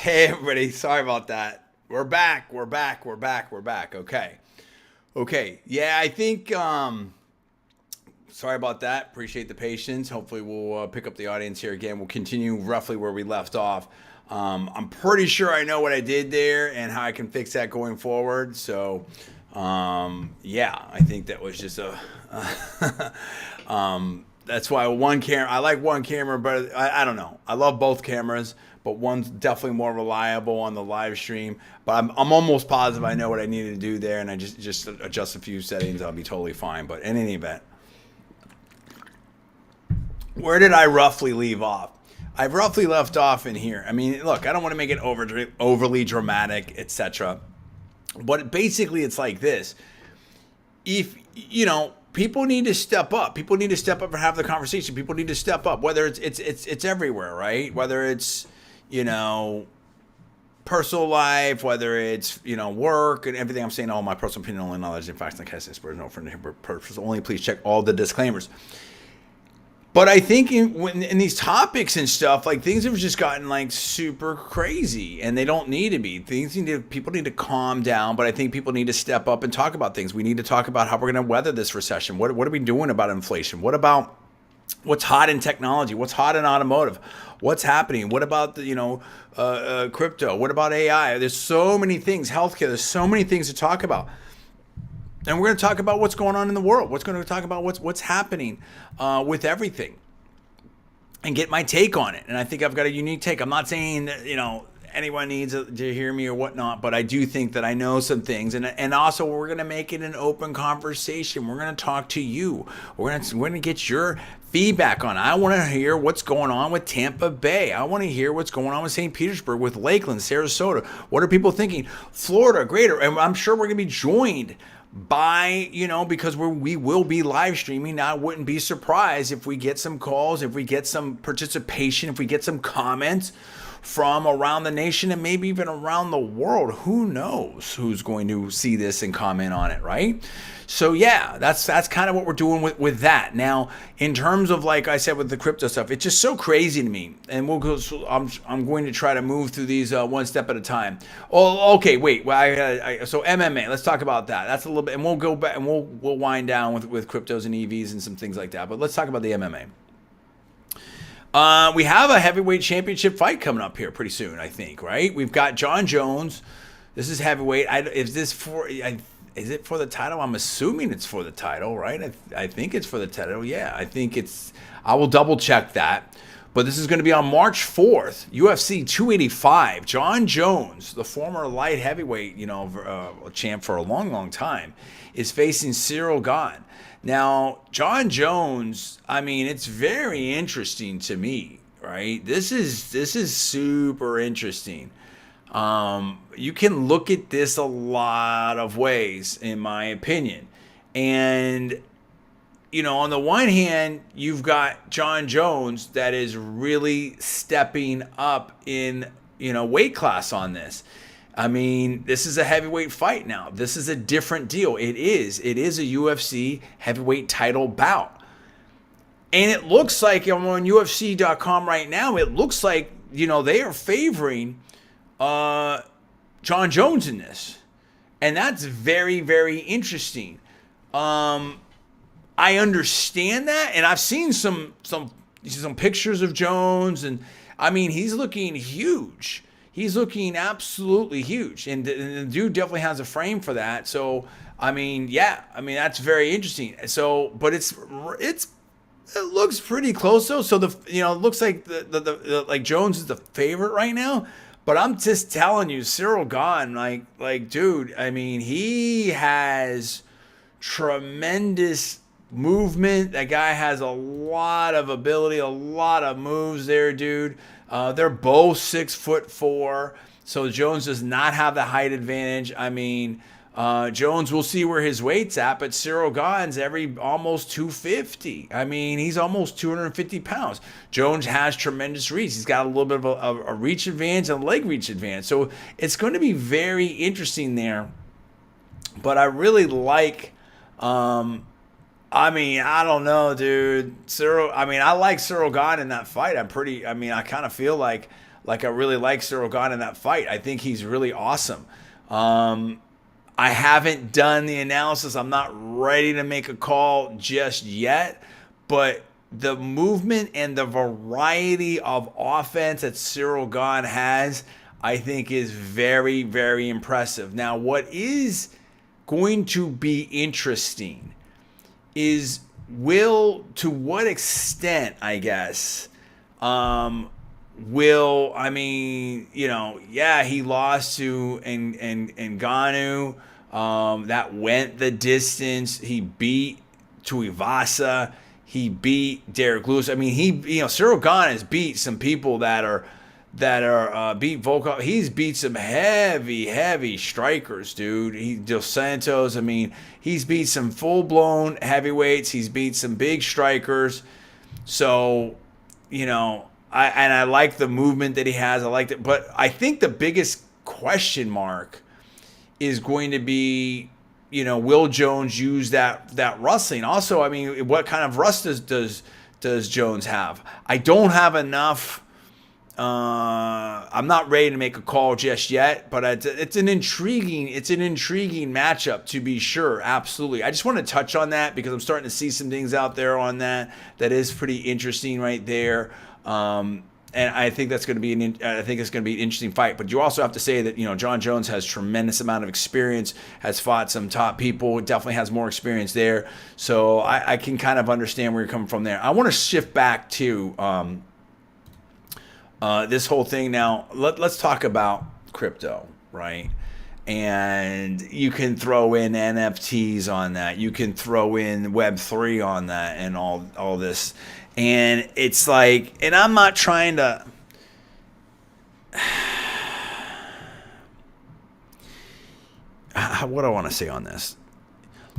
Hey everybody, sorry about that. We're back. Okay. Okay. Yeah, I think sorry about that. Appreciate the patience. Hopefully we'll pick up the audience here again. We'll continue roughly where we left off. I'm pretty sure I know what I did there and how I can fix that going forward. So, yeah, I think that was just a that's why one camera. I like one camera, but I don't know. I love both cameras, but one's definitely more reliable on the live stream. But I'm almost positive I know what I needed to do there, and I just adjust a few settings. I'll be totally fine. But in any event, where did I roughly leave off? I've roughly left off in here. I mean, look, I don't want to make it overly dramatic, etc. But basically, it's like this: if people need to step up. People need to step up and have the conversation. People need to step up. Whether it's everywhere, right? Whether it's personal life, whether it's work and everything. I'm saying all my personal opinion, only knowledge, in fact, like I said, no for purpose only. Please check all the disclaimers. But I think in these topics and stuff, like things have just gotten like super crazy, and they don't need to be. People need to calm down, but I think people need to step up and talk about things. We need to talk about how we're going to weather this recession. What are we doing about inflation? What about what's hot in technology? What's hot in automotive? What's happening? What about the crypto? What about AI? There's so many things. Healthcare. There's so many things to talk about. And we're going to talk about what's going on in the world. What's going to talk about what's happening with everything, and get my take on it. And I think I've got a unique take. I'm not saying that anyone needs to hear me or whatnot, but I do think that I know some things. And also we're going to make it an open conversation. We're going to talk to you. We're going to get your feedback on it. I want to hear what's going on with Tampa Bay. I want to hear what's going on with St. Petersburg, with Lakeland, Sarasota. What are people thinking? Florida, greater. And I'm sure we're going to be joined by, because we will be live streaming. Now, I wouldn't be surprised if we get some calls, if we get some participation, if we get some comments from around the nation and maybe even around the world. Who knows who's going to see this and comment on it, right? So yeah, that's kind of what we're doing with that. Now, in terms of, like I said, with the crypto stuff, it's just so crazy to me. And we'll go. So I'm going to try to move through these one step at a time. Oh, okay, wait. Well, so MMA. Let's talk about that. That's a little bit, and we'll go back and we'll wind down with cryptos and EVs and some things like that. But let's talk about the MMA. We have a heavyweight championship fight coming up here pretty soon, I think, right? We've got Jon Jones. This is heavyweight. Is it for the title? I'm assuming it's for the title, right? I think it's for the title. Yeah, I think it's. I will double check that. But this is going to be on March 4th, UFC 285. Jon Jones, the former light heavyweight, champ for a long, long time, is facing Cyril Gane. Now, Jon Jones, I mean, it's very interesting to me, right? This is super interesting. You can look at this a lot of ways, in my opinion. And, on the one hand, you've got Jon Jones that is really stepping up in, weight class on this. I mean, this is a heavyweight fight now. This is a different deal. It is a UFC heavyweight title bout. And it looks like, I'm on UFC.com right now, it looks like, they are favoring Jon Jones in this. And that's very, very interesting. I understand that, and I've seen some pictures of Jones, and I mean, he's looking huge. He's looking absolutely huge, and the dude definitely has a frame for that. So, I mean, yeah, that's very interesting. So, but it looks pretty close though. So it looks like the like Jones is the favorite right now. But I'm just telling you, Cyril Gane, like dude, I mean, he has tremendous movement. That guy has a lot of ability, a lot of moves there, dude. They're both 6'4", so Jones does not have the height advantage. I mean, Jones, we'll see where his weight's at, but Cyril Gane's almost 250. I mean, he's almost 250 pounds. Jones has tremendous reach. He's got a little bit of a reach advantage and a leg reach advantage. So it's going to be very interesting there. But I really like, I don't know, dude. I like Cyril Gane in that fight. I kind of feel like Like I really like Cyril Gane in that fight. I think he's really awesome. I haven't done the analysis. I'm not ready to make a call just yet, but the movement and the variety of offense that Cyril Gane has, I think is very, very impressive. Now, what is going to be interesting is to what extent, I guess, he lost to Ngannou. That went the distance. He beat Tuivasa. He beat Derek Lewis. I mean, Cyril Gane has beat some people that are beat Volkov. He's beat some heavy strikers, dude. Dos Santos. I mean, he's beat some full-blown heavyweights. He's beat some big strikers. So, I like the movement that he has. I liked it. But I think the biggest question mark is going to be, will Jones use that wrestling? Also, I mean, what kind of rust does Jones have? I don't have enough. I'm not ready to make a call just yet, but it's an intriguing matchup to be sure. Absolutely. I just want to touch on that because I'm starting to see some things out there on that is pretty interesting right there. And I think that's going to be I think it's going to be an interesting fight. But you also have to say that John Jones has tremendous amount of experience, has fought some top people, definitely has more experience there. So I can kind of understand where you're coming from there. I want to shift back to this whole thing now. Let's talk about crypto, right? And you can throw in NFTs on that. You can throw in Web3 on that, and all this. And it's like, and I'm not trying to. What do I want to say on this?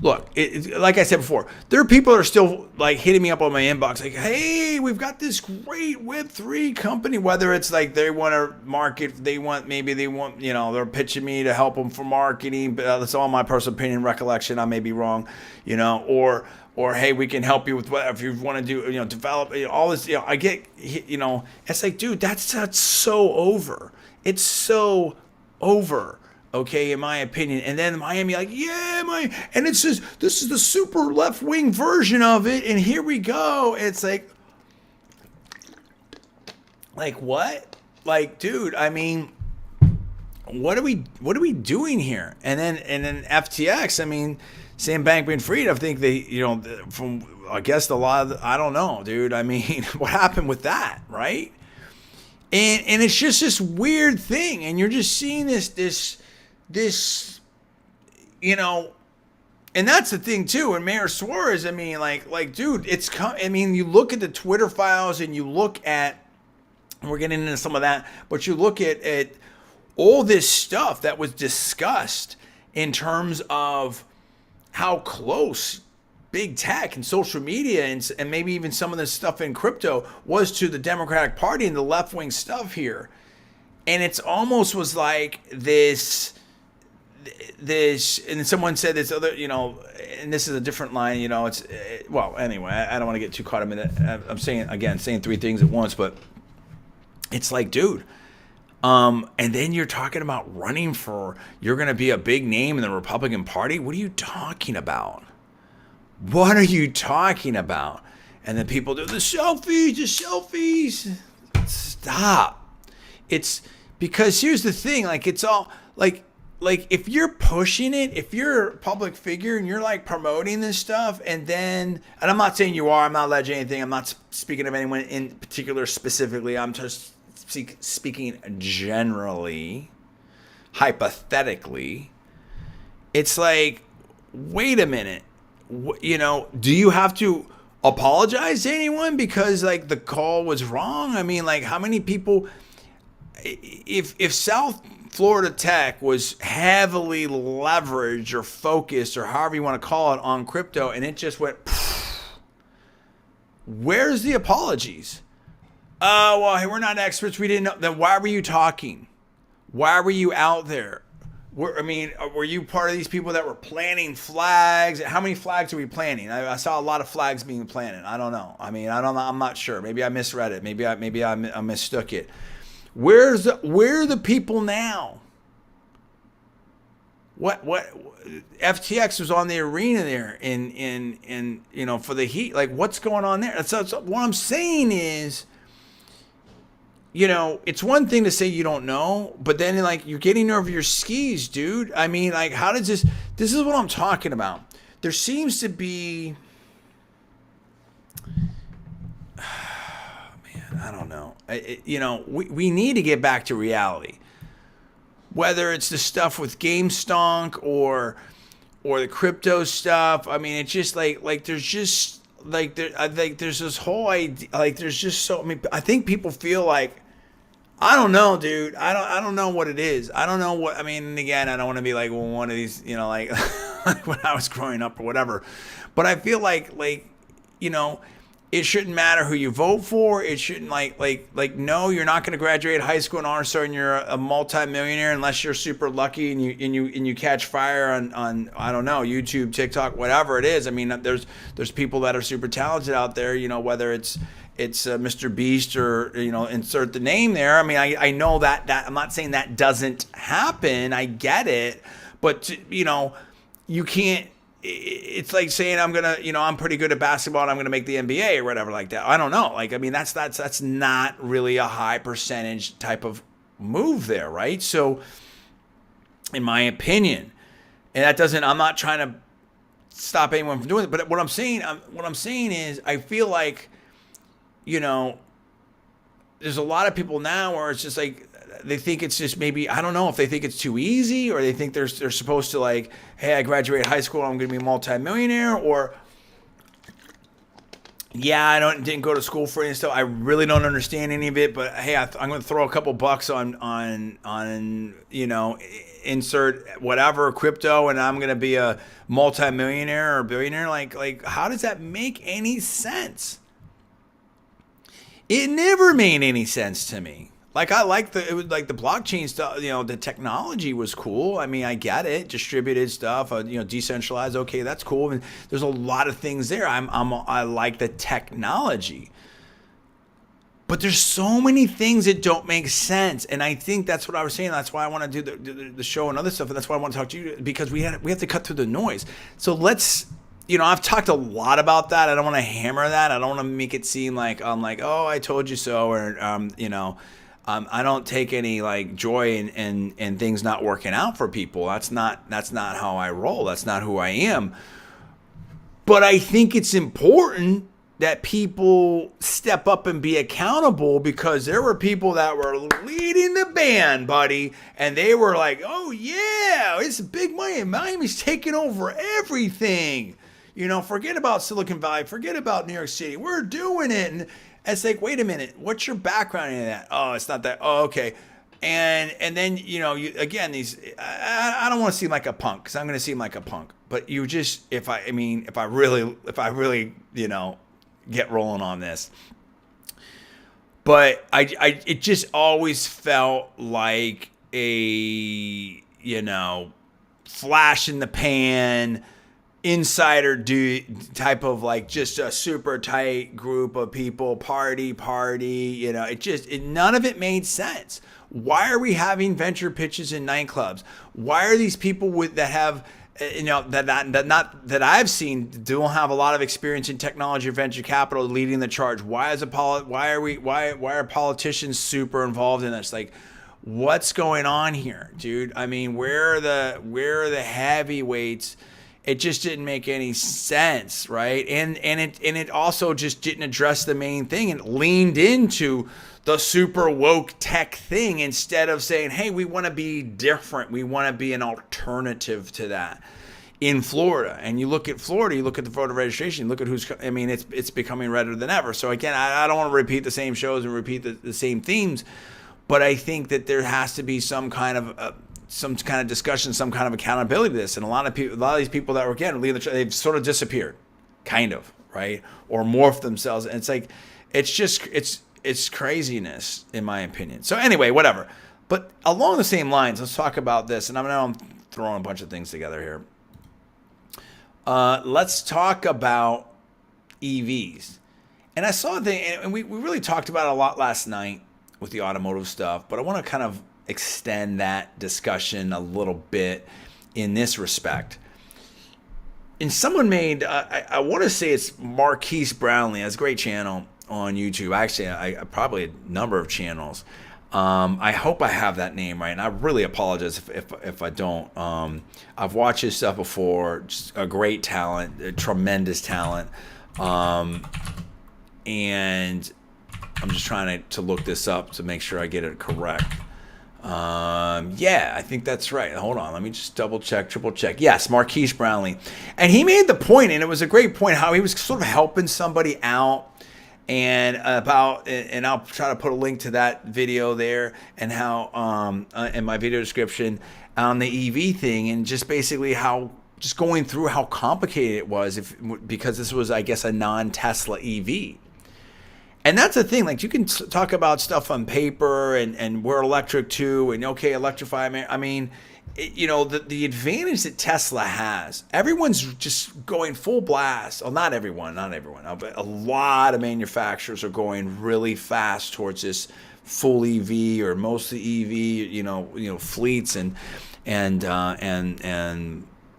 Look, like I said before, there are people that are still like hitting me up on my inbox, like, "Hey, we've got this great Web3 company." Whether it's like they want to market, they're pitching me to help them for marketing. But that's all my personal opinion, recollection. I may be wrong, or hey, we can help you with whatever if you want to do, develop all this. I get, it's like, dude, that's so over. It's so over. Okay, in my opinion. And then Miami, like, and it says this is the super left wing version of it, and here we go. It's like what? Like, dude, I mean, what are we doing here? And then FTX, I mean, Sam Bankman-Fried, I think they, from I guess the law, I don't know, dude. I mean, what happened with that, right? And it's just this weird thing, and you're just seeing this, and that's the thing too. And Mayor Suarez, I mean, like, dude, you look at the Twitter files and you look at, we're getting into some of that, but you look at all this stuff that was discussed in terms of how close big tech and social media and maybe even some of the stuff in crypto was to the Democratic Party and the left-wing stuff here. And it's almost was like this, and someone said this other, and this is a different line, anyway, I don't want to get too caught up in it. I'm saying three things at once, but it's like, dude, and then you're talking about you're going to be a big name in the Republican Party. What are you talking about? What are you talking about? And then people do the selfies. Stop. It's because here's the thing, like, it's all like if you're pushing it, if you're a public figure and you're like promoting this stuff, and I'm not saying you are, I'm not alleging anything, I'm not speaking of anyone in particular specifically, I'm just speaking generally, hypothetically. It's like, wait a minute, do you have to apologize to anyone because like the call was wrong? I mean, like, how many people, if South Florida Tech was heavily leveraged or focused or however you want to call it on crypto, and it just went, where's the apologies? Oh, well, hey, we're not experts. We didn't know. Then why were you talking? Why were you out there? Were you part of these people that were planting flags? How many flags are we planting? I saw a lot of flags being planted. I don't know. I don't know. I'm not sure. Maybe I misread it. Maybe I mistook it. Where are the people now? What FTX was on the arena there in for the Heat. Like, what's going on there? So what I'm saying is, it's one thing to say you don't know, but then like you're getting over your skis, dude. I mean, like, how does this is what I'm talking about. There seems to be, man, I don't know. We need to get back to reality. Whether it's the stuff with GameStonk or the crypto stuff. I mean, it's just like there's just like I think there's this whole idea, like there's just so, I mean, I think people feel like, I don't know, dude. I don't know what it is. I don't know what, I mean, and again, I don't want to be like, well, one of these, like, like when I was growing up or whatever. But I feel like, it shouldn't matter who you vote for. It shouldn't no, you're not going to graduate high school and all of a sudden you're a multimillionaire unless you're super lucky and you catch fire on I don't know, YouTube, TikTok, whatever it is. I mean, there's people that are super talented out there, whether it's Mr. Beast or insert the name there. I mean, I know that I'm not saying that doesn't happen. I get it, but you can't. It's like saying I'm pretty good at basketball and I'm gonna make the NBA or whatever like that. I don't know. Like, I mean, that's not really a high percentage type of move there, right? So, in my opinion, and that doesn't. I'm not trying to stop anyone from doing it, but what I'm saying is, I feel like, there's a lot of people now where it's just like, they think it's just, maybe, I don't know if they think it's too easy, or they think they're supposed to, like, hey, I graduated high school, I'm going to be a multimillionaire, or yeah, I didn't go to school for any stuff. I really don't understand any of it, but hey, I'm going to throw a couple bucks on insert whatever crypto, and I'm going to be a multimillionaire or billionaire. Like, how does that make any sense? It never made any sense to me. Like, it was like the blockchain stuff, the technology was cool. I mean, I get it. Distributed stuff, decentralized. Okay, that's cool. And there's a lot of things there. I like the technology. But there's so many things that don't make sense. And I think that's what I was saying. That's why I want to do the show and other stuff. And that's why I want to talk to you, because we have to cut through the noise. So let's, I've talked a lot about that. I don't want to hammer that. I don't want to make it seem like I'm like, oh, I told you so, or I don't take any like joy in things not working out for people. That's not how I roll. That's not who I am. But I think it's important that people step up and be accountable, because there were people that were leading the band, buddy, and they were like, oh yeah, it's big money. Miami's taking over everything. Forget about Silicon Valley, forget about New York City. We're doing it. And it's like, wait a minute, what's your background in that? Oh, it's not that. Oh, okay. And then, again, these, I don't want to seem like a punk, because I'm going to seem like a punk. But you just, if I really, get rolling on this. But it just always felt like a, flash in the pan, insider type of, like, just a super tight group of people, party, none of it made sense. Why are we having venture pitches in nightclubs? Why are these people that have, that I've seen don't have a lot of experience in technology or venture capital leading the charge? Why are politicians super involved in this? Like, what's going on here, dude? I mean, where are the heavyweights? It just didn't make any sense, right? And it also just didn't address the main thing, and leaned into the super woke tech thing instead of saying, hey, we want to be different. We want to be an alternative to that. In Florida, and you look at Florida, you look at the voter registration, look at it's becoming redder than ever. So again, I don't want to repeat the same shows and repeat the same themes, but I think that there has to be some kind of discussion, some kind of accountability to this. And a lot of these people that were, again, they've sort of disappeared, kind of, right? Or morphed themselves. And it's like, it's craziness, in my opinion. So anyway, whatever. But along the same lines, let's talk about this. And I'm throwing a bunch of things together here. Let's talk about EVs. And I saw a thing, and we really talked about it a lot last night, with the automotive stuff, but I want to kind of extend that discussion a little bit in this respect. And someone made, I want to say it's Marquise Brownlee. That's a great channel on YouTube. Actually, I probably a number of channels. I hope I have that name right, and I really apologize if I don't. I've watched his stuff before. Just a great talent, a tremendous talent. And I'm just trying to look this up to make sure I get it correct. Yeah, I think that's right. Hold on, let me just double check, triple check. Yes, Marquise Brownlee. And he made the point, and it was a great point, how he was sort of helping somebody out. And I'll try to put a link to that video there, and how in my video description on the EV thing, and just basically how just going through how complicated it was because this was, I guess, a non-Tesla EV. And that's the thing, like, you can talk about stuff on paper and we're electric too, and okay, electrify. I mean, the advantage that Tesla has, everyone's just going full blast. Well, not everyone, but a lot of manufacturers are going really fast towards this full EV or mostly EV, fleets and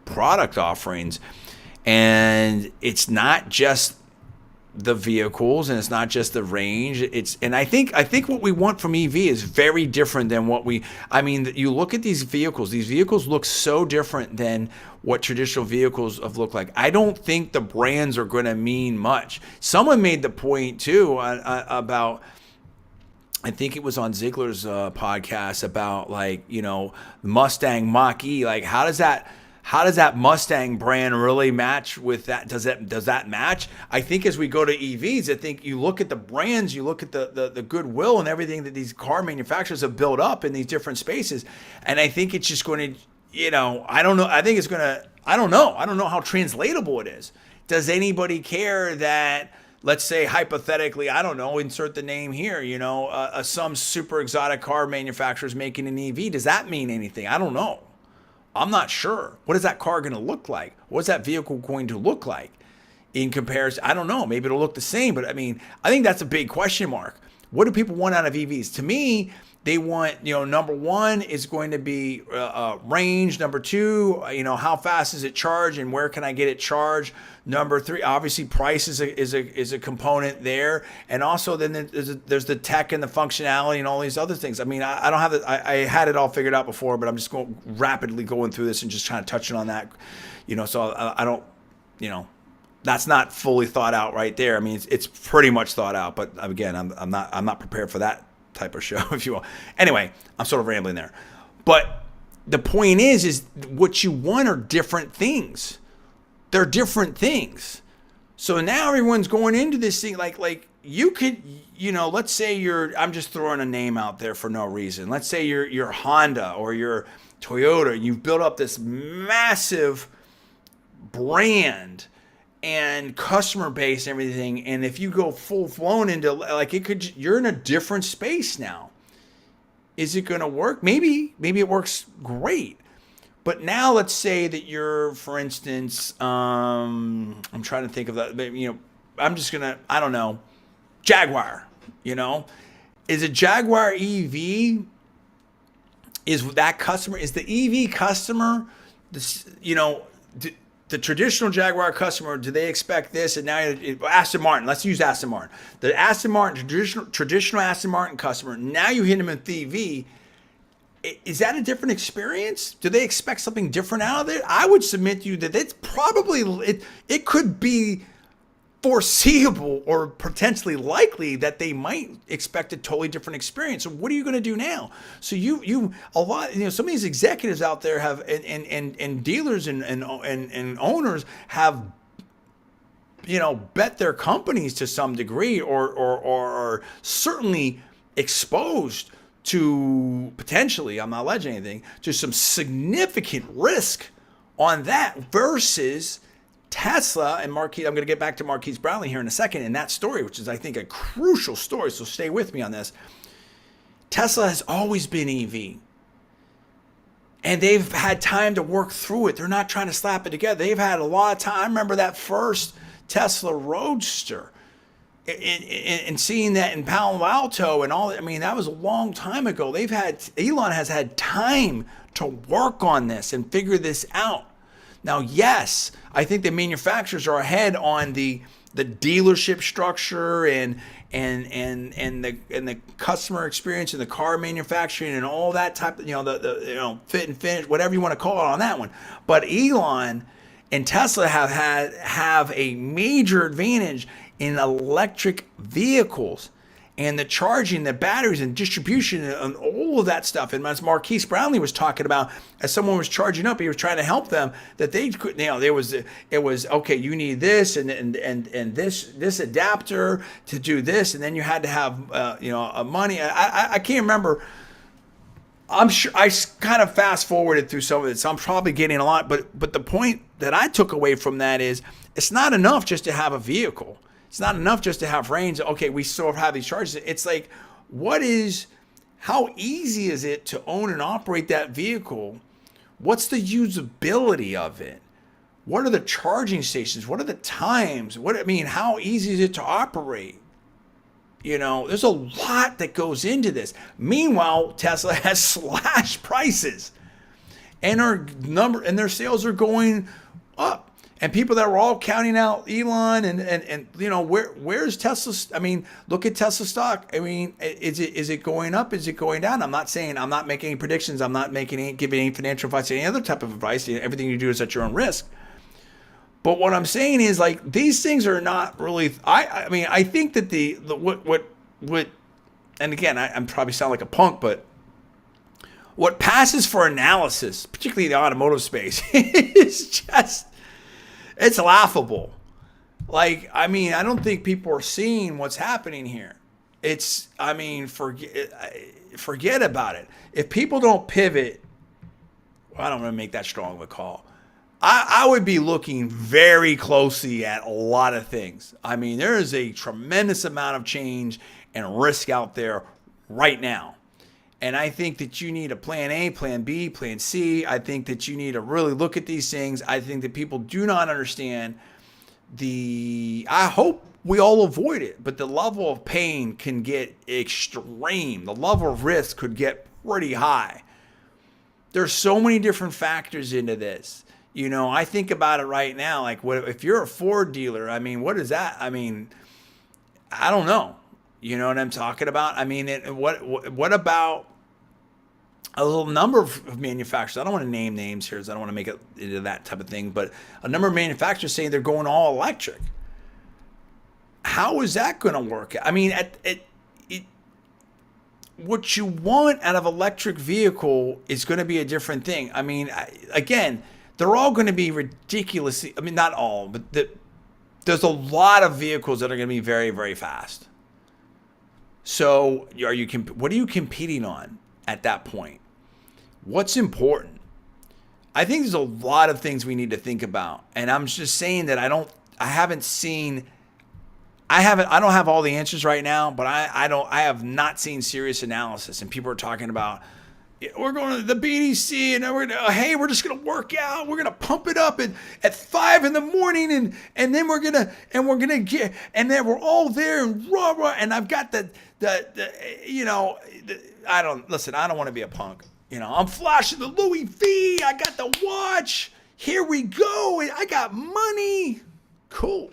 product offerings. And it's not just the vehicles, and it's not just the range. And I think what we want from EV is very different than you look at these vehicles look so different than what traditional vehicles have looked like. I don't think the brands are going to mean much. Someone made the point too about, I think it was on Ziegler's podcast, about Mustang Mach-E. Like, how does that Mustang brand really match with that? Does that match? I think as we go to EVs, I think you look at the brands, you look at the goodwill and everything that these car manufacturers have built up in these different spaces. And I think it's just going to, I don't know. I think it's going to, I don't know how translatable it is. Does anybody care that, let's say hypothetically, I don't know, insert the name here, some super exotic car manufacturers making an EV? Does that mean anything? I don't know. I'm not sure. What is that car going to look like? What's that vehicle going to look like in comparison? I don't know. Maybe it'll look the same, but I think that's a big question mark. What do people want out of EVs? To me, they want, number one is going to be range. Number two, how fast is it charged and where can I get it charged? Number three, obviously price is a component there. And also then there's the tech and the functionality and all these other things. I don't have it. I had it all figured out before, but I'm just rapidly going through this and just trying to touch on that, so I don't, that's not fully thought out right there. It's pretty much thought out, but again, I'm not prepared for that type of show, if you will. Anyway, I'm sort of rambling there. But the point is what you want are different things. They're different things. So now everyone's going into this thing like you could, let's say I'm just throwing a name out there for no reason. Let's say you're Honda or you're Toyota. You've built up this massive brand and customer base and everything, and if you go full blown into you're in a different space now. Is it going to work? Maybe it works great. But now let's say that you're, for instance, I'm trying to think of that. I'm just gonna, I don't know, Jaguar. Is a Jaguar EV? Is that customer? Is the EV customer? The traditional Jaguar customer, do they expect this? And now Aston Martin, let's use Aston Martin. The Aston Martin, traditional Aston Martin customer, now you hit them with EV. Is that a different experience? Do they expect something different out of it? I would submit to you that it's probably, it could be foreseeable or potentially likely that they might expect a totally different experience. So what are you going to do now? So some of these executives out there have and dealers and owners have bet their companies to some degree or certainly exposed to potentially, I'm not alleging anything, to some significant risk on that versus Tesla and Marquise. I'm going to get back to Marquise Brownlee here in a second in that story, which is, I think, a crucial story. So stay with me on this. Tesla has always been EV. And they've had time to work through it. They're not trying to slap it together. They've had a lot of time. I remember that first Tesla Roadster. and seeing that in Palo Alto and all, I mean, that was a long time ago. Elon has had time to work on this and figure this out. Now, yes, I think the manufacturers are ahead on the dealership structure and the customer experience and the car manufacturing and all that type of, the fit and finish, whatever you want to call it on that one. But Elon and Tesla have a major advantage in electric vehicles and the charging, the batteries and distribution and all of that stuff. And as Marquise Brownlee was talking about, as someone was charging up, he was trying to help them that they could, it was okay, you need this and this adapter to do this, and then you had to have a money. I can't remember. I'm sure I kind of fast forwarded through some of it, so I'm probably getting a lot. But the point that I took away from that is it's not enough just to have a vehicle. It's not enough just to have range. Okay, we still have these charges. It's like, how easy is it to own and operate that vehicle? What's the usability of it? What are the charging stations? What are the times? How easy is it to operate? There's a lot that goes into this. Meanwhile, Tesla has slashed prices and their sales are going up. And people that were all counting out Elon and where's Tesla? Look at Tesla stock. Is it going up? Is it going down? I'm not making any predictions. I'm not giving any financial advice, any other type of advice. Everything you do is at your own risk. But what I'm saying is, like, these things are not really. I think that what and again, I'm probably sound like a punk, but what passes for analysis, particularly in the automotive space, is just. It's laughable. I don't think people are seeing what's happening here. Forget about it. If people don't pivot, I don't want to make that strong of a call. I would be looking very closely at a lot of things. There is a tremendous amount of change and risk out there right now. And I think that you need a plan A, plan B, plan C. I think that you need to really look at these things. I think that people do not understand I hope we all avoid it, but the level of pain can get extreme. The level of risk could get pretty high. There's so many different factors into this. I think about it right now. Like, what if you're a Ford dealer? What is that? I don't know. You know what I'm talking about? What about a little number of manufacturers? I don't want to name names here, because I don't want to make it into that type of thing, but a number of manufacturers saying they're going all electric. How is that going to work? What you want out of electric vehicle is going to be a different thing. Again, they're all going to be ridiculously, not all, but there's a lot of vehicles that are going to be very, very fast. So what are you competing on at that point? What's important? I think there's a lot of things we need to think about. And I'm just saying that I don't have all the answers right now, but I have not seen serious analysis. And people are talking about, we're going to the BDC and we're just going to work out. We're going to pump it up at 5 a.m. and then we're going to get, and then we're all there and rah. And I've got I don't want to be a punk. I'm flashing the Louis V. I got the watch. Here we go. I got money. Cool.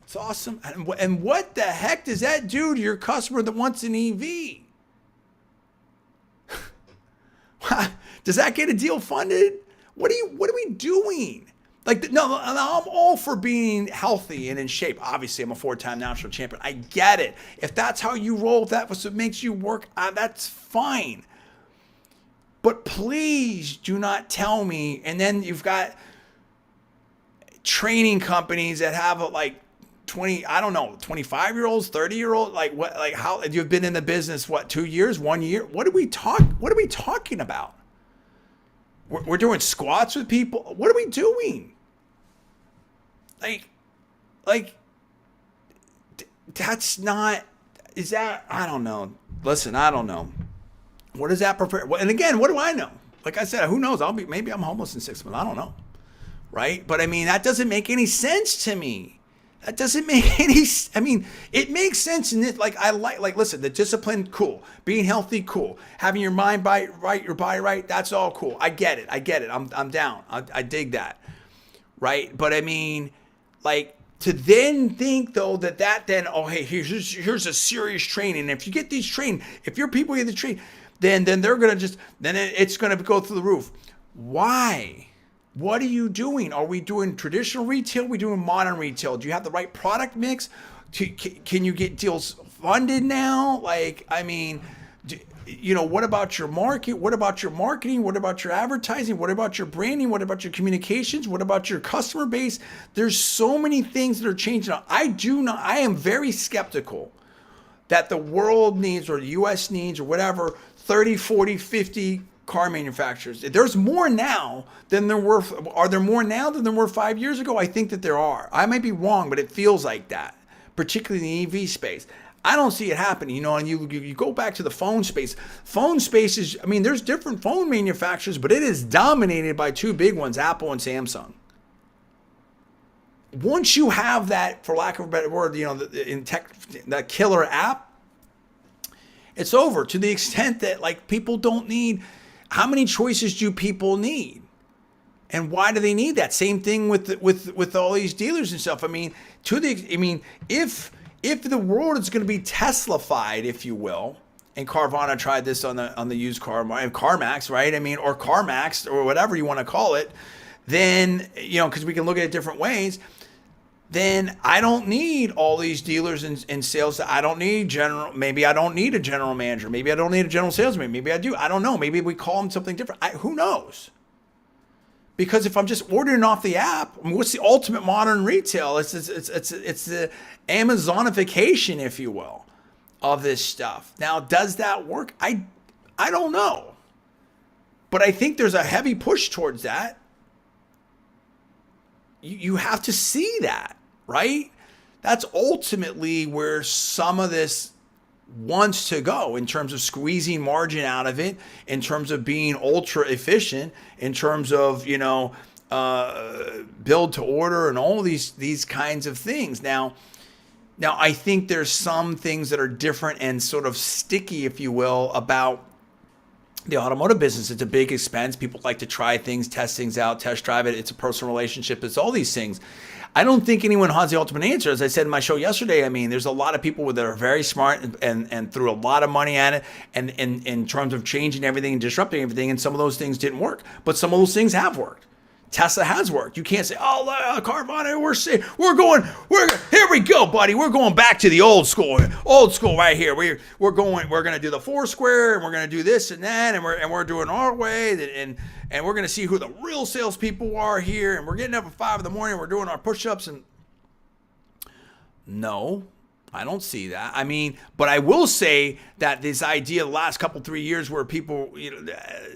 It's awesome. And what the heck does that do to your customer that wants an EV? Does that get a deal funded? What are we doing? No, I'm all for being healthy and in shape. Obviously, I'm a 4-time national champion. I get it. If that's how you roll, if that's what makes you work, that's fine. But please do not tell me. And then you've got training companies that have 25-year-olds, 30-year-olds, how you've been in the business, 2 years, 1 year? What are we talking about? We're doing squats with people. What are we doing? That's not, is that, I don't know. Listen, I don't know. What does that prepare? And again, what do I know? Like I said, who knows? Maybe I'm homeless in 6 months. I don't know. Right? But that doesn't make any sense to me. That doesn't make any. I mean, it makes sense in it. Like listen, the discipline, cool. Being healthy, cool. Having your mind right, your body right, that's all cool. I get it. I'm down. I dig that, right? But I mean, like to then think though that then hey, here's a serious training. And if you get these trained, if your people get the train, then they're gonna it's gonna go through the roof. Why? What are you doing? Are we doing traditional retail? Are we doing modern retail? Do you have the right product mix? Can you get deals funded now? Like, I mean, what about your market? What about your marketing? What about your advertising? What about your branding? What about your communications? What about your customer base? There's so many things that are changing. I am very skeptical that the world needs or the US needs or whatever 30, 40, 50 car manufacturers. There's more now than there were. Are there more now than there were 5 years ago? I think that there are. I might be wrong, but it feels like that, particularly in the EV space. I don't see it happening, and you go back to the phone space. Phone space is, I mean, there's different phone manufacturers, but it is dominated by two big ones, Apple and Samsung. Once you have that, for lack of a better word, in tech, that killer app, it's over to the extent that like people don't need. How many choices do people need? And why do they need that? Same thing with all these dealers and stuff. I mean, if the world is going to be Tesla-fied, if you will, and Carvana tried this on the used car market, CarMax, right? I mean, or CarMax or whatever you want to call it, then because we can look at it different ways. Then I don't need all these dealers and sales. I don't need maybe I don't need a general manager. Maybe I don't need a general salesman. Maybe I do. I don't know. Maybe we call them something different. Who knows? Because if I'm just ordering off the app, I mean, what's the ultimate modern retail? It's the Amazonification, if you will, of this stuff. Now, does that work? I don't know. But I think there's a heavy push towards that. You have to see that, right? That's ultimately where some of this wants to go in terms of squeezing margin out of it, in terms of being ultra efficient, in terms of, build to order and all these kinds of things. Now, I think there's some things that are different and sort of sticky, if you will, about the automotive business. It's a big expense. People like to try things, test things out, test drive it. It's a personal relationship. It's all these things. I don't think anyone has the ultimate answer. As I said in my show yesterday, I mean, there's a lot of people that are very smart and threw a lot of money at it and in terms of changing everything and disrupting everything. And some of those things didn't work, but some of those things have worked. Tesla has worked. You can't say, Carvana, here we go, buddy. We're going back to the old school right here. We're going to do the four square, and we're going to do this and that, and we're doing our way, and we're going to see who the real salespeople are here, and we're getting up at 5 a.m. We're doing our push-ups, and no, I don't see that. I mean, but I will say that this idea the last 3 years where people,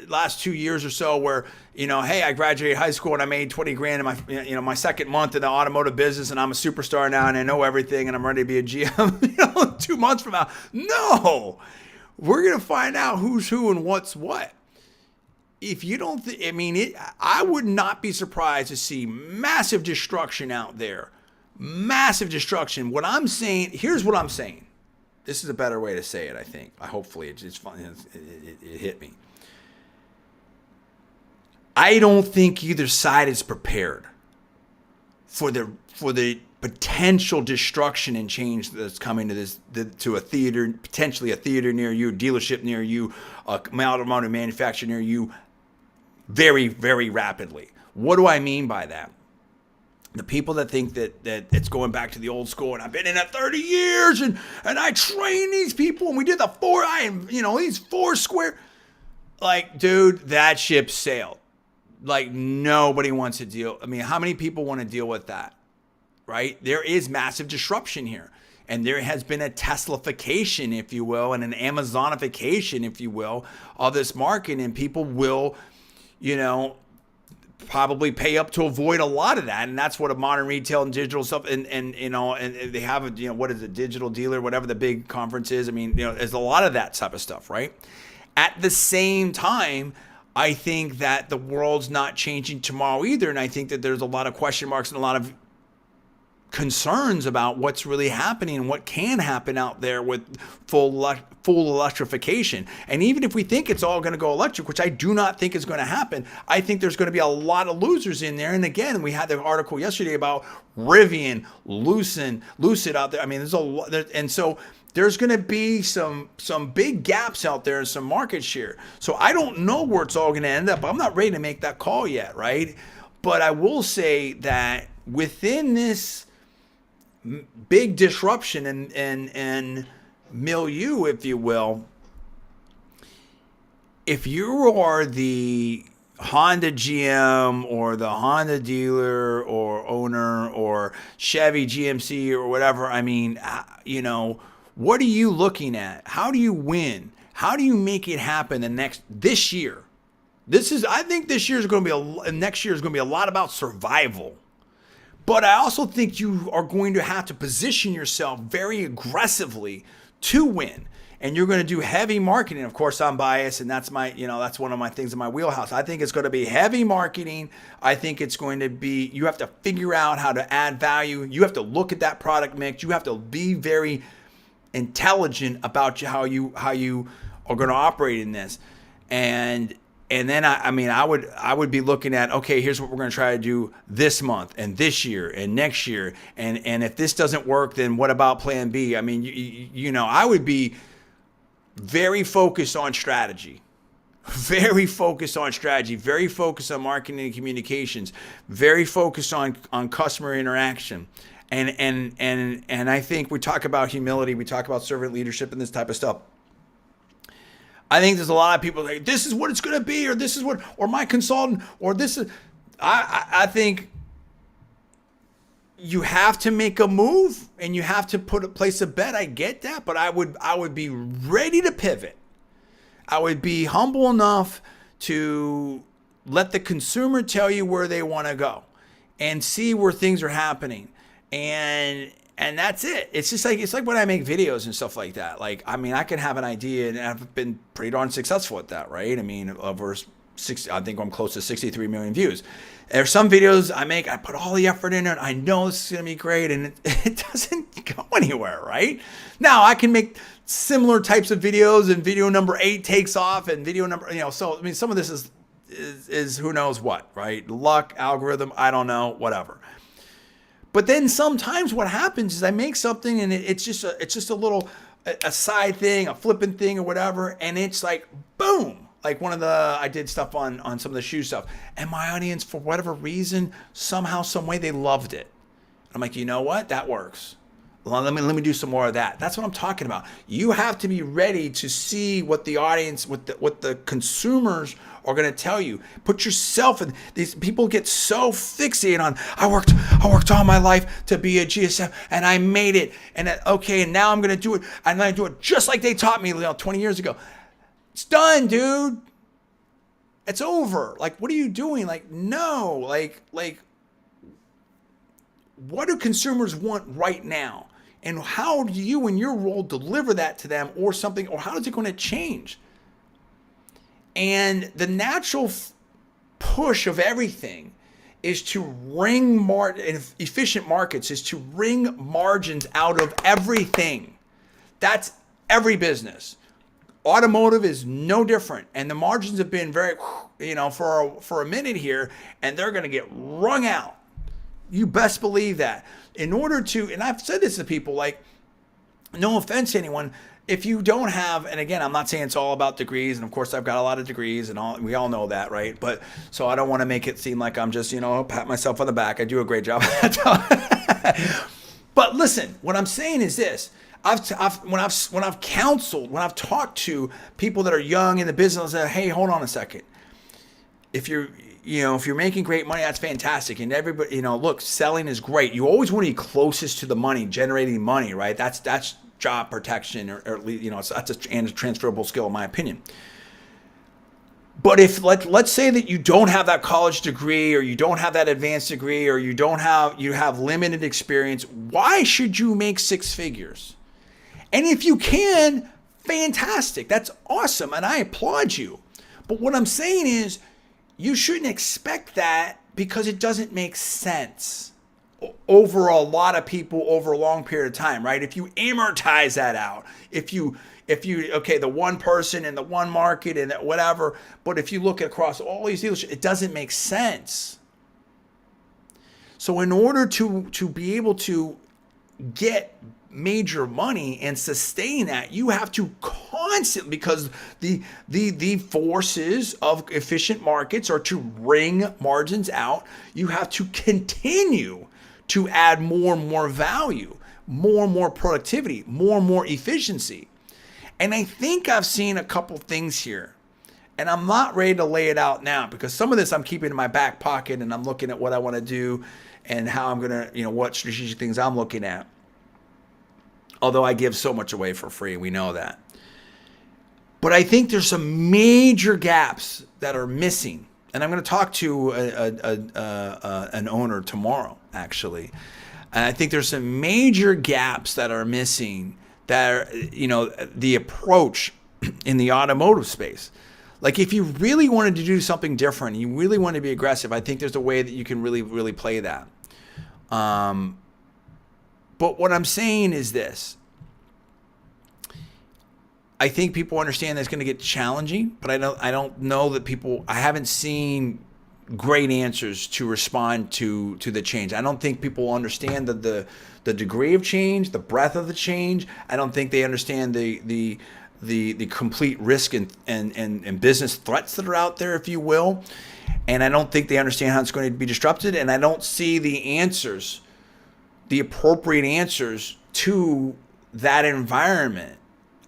last 2 years or so where, hey, I graduated high school and I made 20 grand in my second month in the automotive business and I'm a superstar now and I know everything and I'm ready to be a GM, 2 months from now. No, we're going to find out who's who and what's what. If you don't, I would not be surprised to see massive destruction out there. Massive destruction. What I'm saying, here's what I'm saying. This is a better way to say it, I think. Hopefully it's fun. It hit me. I don't think either side is prepared for the potential destruction and change that's coming to a theater, potentially a theater near you, a dealership near you, a automotive manufacturer near you, very, very rapidly. What do I mean by that? The people that think that it's going back to the old school and I've been in it 30 years and I trained these people and we did these four square. Like, dude, that ship sailed. Like, nobody wants to deal. I mean, how many people want to deal with that? Right? There is massive disruption here. And there has been a Teslafication, if you will, and an Amazonification, if you will, of this market. And people will, probably pay up to avoid a lot of that, and that's what a modern retail and digital stuff and they have a what is it, digital dealer, whatever the big conference is. I mean, there's a lot of that type of stuff, right? At the same time, I think that the world's not changing tomorrow either, and I think that there's a lot of question marks and a lot of concerns about what's really happening and what can happen out there with full electrification. And even if we think it's all going to go electric, which I do not think is going to happen, I think there's going to be a lot of losers in there. And again, we had the article yesterday about Rivian, Lucid out there. I mean, there's a lot, and so there's going to be some big gaps out there and some market share. So I don't know where it's all going to end up. I'm not ready to make that call yet, right? But I will say that within this big disruption and milieu, if you will, if you are the Honda GM or the Honda dealer or owner or Chevy GMC or whatever, I mean, what are you looking at? How do you win? How do you make it happen this year? I think this year is going to be next year is going to be a lot about survival. But I also think you are going to have to position yourself very aggressively to win. And you're going to do heavy marketing. Of course, I'm biased, and that's that's one of my things in my wheelhouse. I think it's going to be heavy marketing. I think it's going to be, you have to figure out how to add value. You have to look at that product mix. You have to be very intelligent about how you are going to operate in this. And then I would be looking at, okay, here's what we're going to try to do this month and this year and next year. And if this doesn't work, then what about plan B? I mean, I would be very focused on strategy, very focused on marketing and communications, very focused on customer interaction. And I think we talk about humility, we talk about servant leadership and this type of stuff. I think there's a lot of people like, this is what it's going to be, or this is what, or my consultant, or this is, I think you have to make a move and you have to place a bet. I get that, but I would be ready to pivot. I would be humble enough to let the consumer tell you where they want to go and see where things are happening. And that's it. It's like when I make videos and stuff like that. Like, I mean, I can have an idea, and I've been pretty darn successful at that, right? I mean, over 60, I think I'm close to 63 million views. There's some videos I make, I put all the effort in it. I know this is going to be great, and it doesn't go anywhere, right? Now, I can make similar types of videos, and video number 8 takes off, and video number, so, I mean, some of this is who knows what, right? Luck, algorithm, I don't know, whatever. But then sometimes what happens is I make something and it's just a little a side thing, a flipping thing or whatever, and it's like boom. Like I did stuff on some of the shoe stuff, and my audience, for whatever reason, somehow, some way, they loved it. I'm like, you know what? That works. Well, let me do some more of that. That's what I'm talking about. You have to be ready to see what the audience, what the consumers are going to tell you. Put yourself in. These people get so fixated on, I worked all my life to be a GSM and I made it. And and now I'm going to do it. I'm going to do it just like they taught me 20 years ago. It's done, dude. It's over. Like, what are you doing? Like, no. Like, what do consumers want right now? And how do you, in your role, deliver that to them or something? Or how is it going to change? And the natural push of everything is to wring efficient markets is to wring margins out of everything. That's every business. Automotive is no different, and the margins have been very, for a minute here, and they're going to get wrung out. You best believe that. In order to, and I've said this to people, like, no offense to anyone, if you don't have, and again, I'm not saying it's all about degrees, and of course I've got a lot of degrees, and we all know that, right? But so I don't want to make it seem like I'm just, pat myself on the back. I do a great job at that. But listen, what I'm saying is this: when I've counseled, when I've talked to people that are young in the business, I say, hey, hold on a second. If you're making great money, that's fantastic. And everybody, look, selling is great. You always want to be closest to the money, generating money, right? That's job protection, or at least, that's a transferable skill, in my opinion. But if, let's say that you don't have that college degree, or you don't have that advanced degree, or you have limited experience, why should you make 6 figures? And if you can, fantastic. That's awesome. And I applaud you. But what I'm saying is, you shouldn't expect that because it doesn't make sense. over a lot of people over a long period of time, right? If you amortize that out, if you okay, the one person in the one market and whatever, but if you look across all these dealerships, it doesn't make sense. So in order to be able to get major money and sustain that, you have to constantly, because the forces of efficient markets are to wring margins out, you have to continue to add more and more value, more and more productivity, more and more efficiency. And I think I've seen a couple things here, and I'm not ready to lay it out now, because some of this I'm keeping in my back pocket and I'm looking at what I want to do and how I'm going to, what strategic things I'm looking at. Although I give so much away for free, we know that. But I think there's some major gaps that are missing. And I'm going to talk to an owner tomorrow, actually. And I think there's some major gaps that are missing that are, the approach in the automotive space. Like if you really wanted to do something different, you really want to be aggressive, I think there's a way that you can really, really play that. But what I'm saying is this. I think people understand that it's going to get challenging, but I don't know that I haven't seen great answers to respond to the change. I don't think people understand the degree of change, the breadth of the change. I don't think they understand the complete risk and business threats that are out there, if you will. And I don't think they understand how it's going to be disrupted. And I don't see the answers, the appropriate answers to that environment.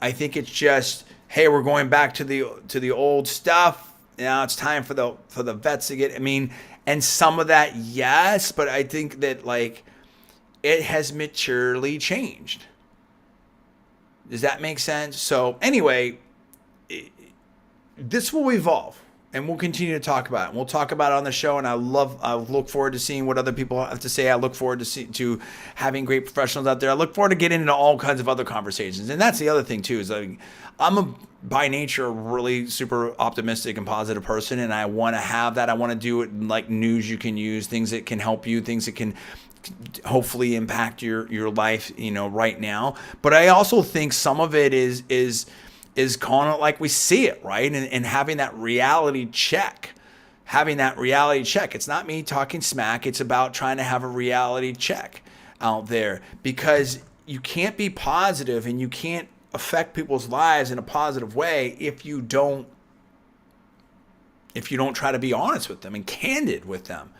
I think it's just, hey, we're going back to the old stuff. Now it's time for the vets to get. And some of that, yes, but I think that it has maturely changed. Does that make sense? So anyway, this will evolve. And we'll continue to talk about it. And we'll talk about it on the show. And I look forward to seeing what other people have to say. I look forward to having great professionals out there. I look forward to getting into all kinds of other conversations. And that's the other thing too, is I'm by nature a really super optimistic and positive person. And I want to have that. I want to do it in news you can use, things that can help you, things that can hopefully impact your life, right now. But I also think some of it is calling it like we see it, right? And having that reality check. It's not me talking smack. It's about trying to have a reality check out there, because you can't be positive and you can't affect people's lives in a positive way if you don't try to be honest with them and candid with them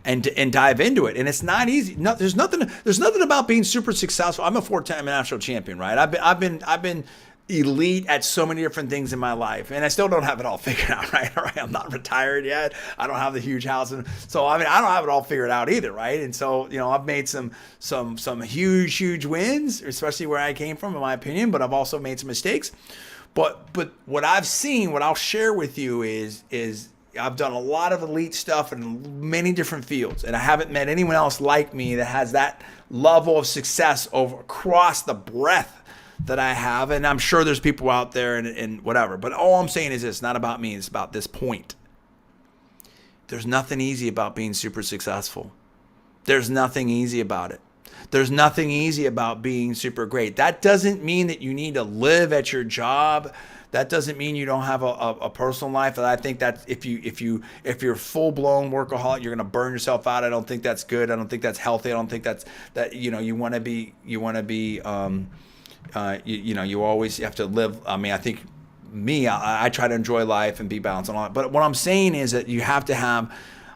and dive into it. And it's not easy. No, there's nothing about being super successful. I'm a 4-time national champion, right? I've been elite at so many different things in my life, and I still don't have it all figured out, right? All right, I'm not retired yet. I don't have the huge house, and so I don't have it all figured out either, right? And so I've made some huge wins, especially where I came from, in my opinion. But I've also made some mistakes. But what I've seen, what I'll share with you is I've done a lot of elite stuff in many different fields, and I haven't met anyone else like me that has that level of success across the breadth that I have. And I'm sure there's people out there and whatever. But all I'm saying is this, not about me. It's about this point. There's nothing easy about being super successful. There's nothing easy about it. There's nothing easy about being super great. That doesn't mean that you need to live at your job. That doesn't mean you don't have a personal life. And I think that if you're full blown workaholic, you're going to burn yourself out. I don't think that's good. I don't think that's healthy. I don't think that you want to be you always have to live. I think I try to enjoy life and be balanced and all that. But what I'm saying is that you have to have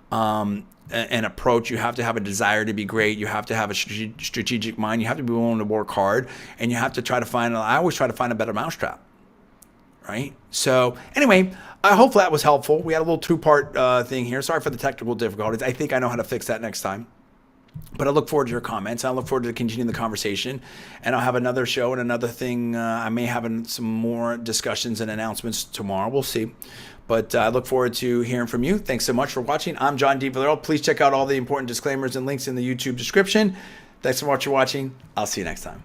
an approach. You have to have a desire to be great. You have to have a strategic mind. You have to be willing to work hard, and you have to I always try to find a better mousetrap. Right? So anyway, I hope that was helpful. We had a little two-part thing here. Sorry for the technical difficulties. I think I know how to fix that next time. But I look forward to your comments. I look forward to continuing the conversation. And I'll have another show and another thing. I may have some more discussions and announcements tomorrow. We'll see. But I look forward to hearing from you. Thanks so much for watching. I'm John D. Valero. Please check out all the important disclaimers and links in the YouTube description. Thanks so much for watching. I'll see you next time.